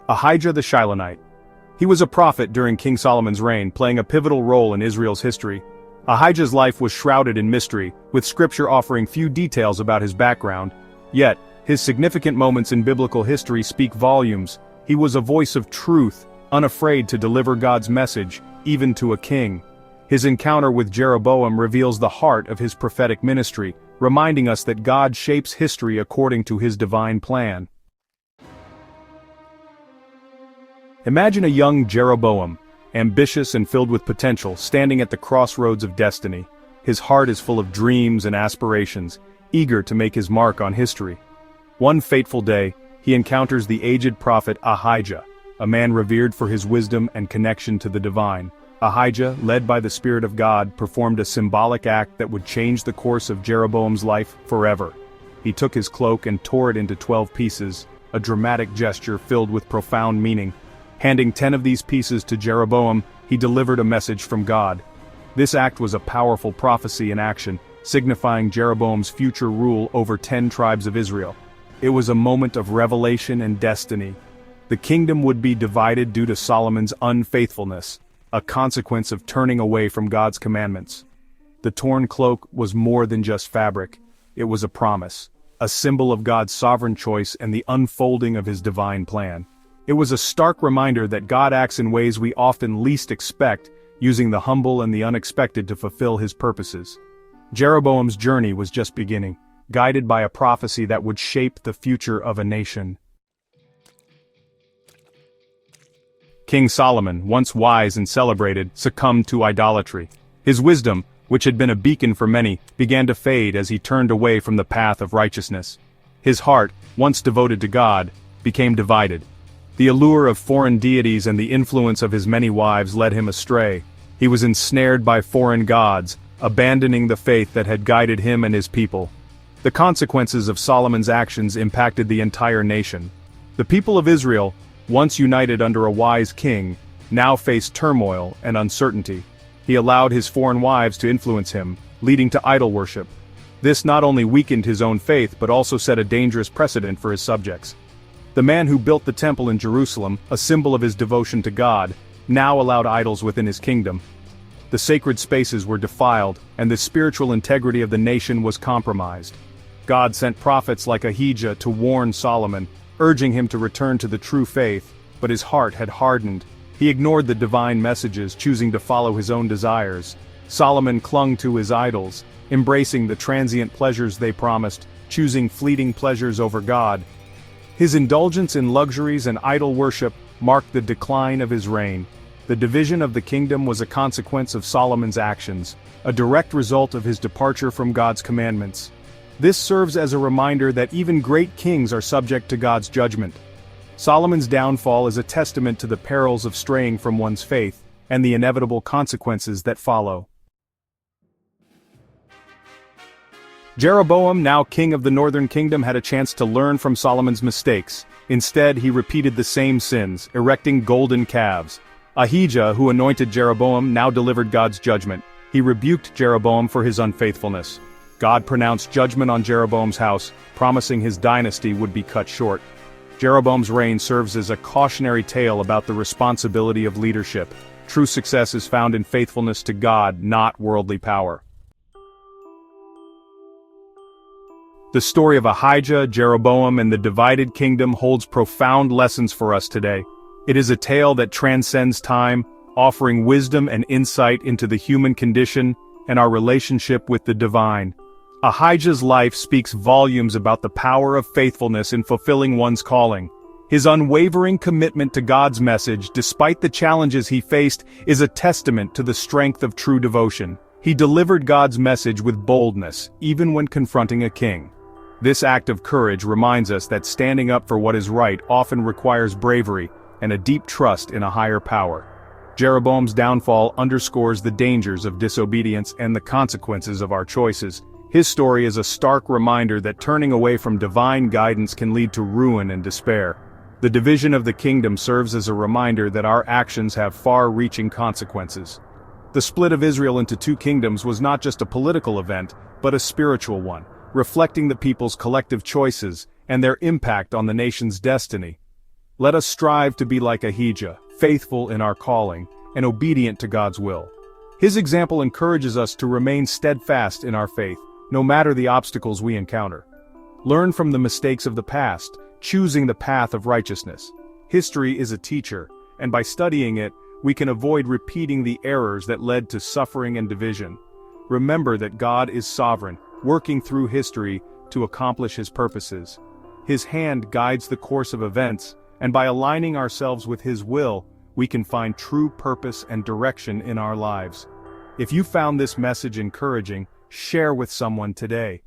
Ahijah the Shilonite. He was a prophet during King Solomon's reign, playing a pivotal role in Israel's history. Ahijah's life was shrouded in mystery, with scripture offering few details about his background. Yet, his significant moments in biblical history speak volumes. He was a voice of truth, unafraid to deliver God's message, even to a king. His encounter with Jeroboam reveals the heart of his prophetic ministry, reminding us that God shapes history according to his divine plan. Imagine a young Jeroboam, ambitious and filled with potential, standing at the crossroads of destiny. His heart is full of dreams and aspirations, eager to make his mark on history. One fateful day, he encounters the aged prophet Ahijah, a man revered for his wisdom and connection to the divine. Ahijah, led by the Spirit of God, performed a symbolic act that would change the course of Jeroboam's life forever. He took his cloak and tore it into 12 pieces, a dramatic gesture filled with profound meaning. Handing 10 of these pieces to Jeroboam, he delivered a message from God. This act was a powerful prophecy in action, signifying Jeroboam's future rule over 10 tribes of Israel. It was a moment of revelation and destiny. The kingdom would be divided due to Solomon's unfaithfulness, a consequence of turning away from God's commandments. The torn cloak was more than just fabric. It was a promise, a symbol of God's sovereign choice and the unfolding of his divine plan. It was a stark reminder that God acts in ways we often least expect, using the humble and the unexpected to fulfill his purposes. Jeroboam's journey was just beginning, guided by a prophecy that would shape the future of a nation. King Solomon, once wise and celebrated, succumbed to idolatry. His wisdom, which had been a beacon for many, began to fade as he turned away from the path of righteousness. His heart, once devoted to God, became divided. The allure of foreign deities and the influence of his many wives led him astray. He was ensnared by foreign gods, abandoning the faith that had guided him and his people. The consequences of Solomon's actions impacted the entire nation. The people of Israel, once united under a wise king, now faced turmoil and uncertainty. He allowed his foreign wives to influence him, leading to idol worship. This not only weakened his own faith but also set a dangerous precedent for his subjects. The man who built the temple in Jerusalem, a symbol of his devotion to God, now allowed idols within his kingdom. The sacred spaces were defiled, and the spiritual integrity of the nation was compromised. God sent prophets like Ahijah to warn Solomon, urging him to return to the true faith, but his heart had hardened. He ignored the divine messages, choosing to follow his own desires. Solomon clung to his idols, embracing the transient pleasures they promised, choosing fleeting pleasures over God. His indulgence in luxuries and idol worship marked the decline of his reign. The division of the kingdom was a consequence of Solomon's actions, a direct result of his departure from God's commandments. This serves as a reminder that even great kings are subject to God's judgment. Solomon's downfall is a testament to the perils of straying from one's faith, and the inevitable consequences that follow. Jeroboam, now king of the northern kingdom, had a chance to learn from Solomon's mistakes. Instead, he repeated the same sins, erecting golden calves. Ahijah, who anointed Jeroboam, now delivered God's judgment. He rebuked Jeroboam for his unfaithfulness. God pronounced judgment on Jeroboam's house, promising his dynasty would be cut short. Jeroboam's reign serves as a cautionary tale about the responsibility of leadership. True success is found in faithfulness to God, not worldly power. The story of Ahijah, Jeroboam, and the divided kingdom holds profound lessons for us today. It is a tale that transcends time, offering wisdom and insight into the human condition and our relationship with the divine. Ahijah's life speaks volumes about the power of faithfulness in fulfilling one's calling. His unwavering commitment to God's message, despite the challenges he faced, is a testament to the strength of true devotion. He delivered God's message with boldness, even when confronting a king. This act of courage reminds us that standing up for what is right often requires bravery and a deep trust in a higher power. Jeroboam's downfall underscores the dangers of disobedience and the consequences of our choices. His story is a stark reminder that turning away from divine guidance can lead to ruin and despair. The division of the kingdom serves as a reminder that our actions have far-reaching consequences. The split of Israel into two kingdoms was not just a political event, but a spiritual one, reflecting the people's collective choices and their impact on the nation's destiny. Let us strive to be like Ahijah, faithful in our calling, and obedient to God's will. His example encourages us to remain steadfast in our faith, no matter the obstacles we encounter. Learn from the mistakes of the past, choosing the path of righteousness. History is a teacher, and by studying it, we can avoid repeating the errors that led to suffering and division. Remember that God is sovereign, working through history to accomplish His purposes. His hand guides the course of events, and by aligning ourselves with His will, we can find true purpose and direction in our lives. If you found this message encouraging, share with someone today.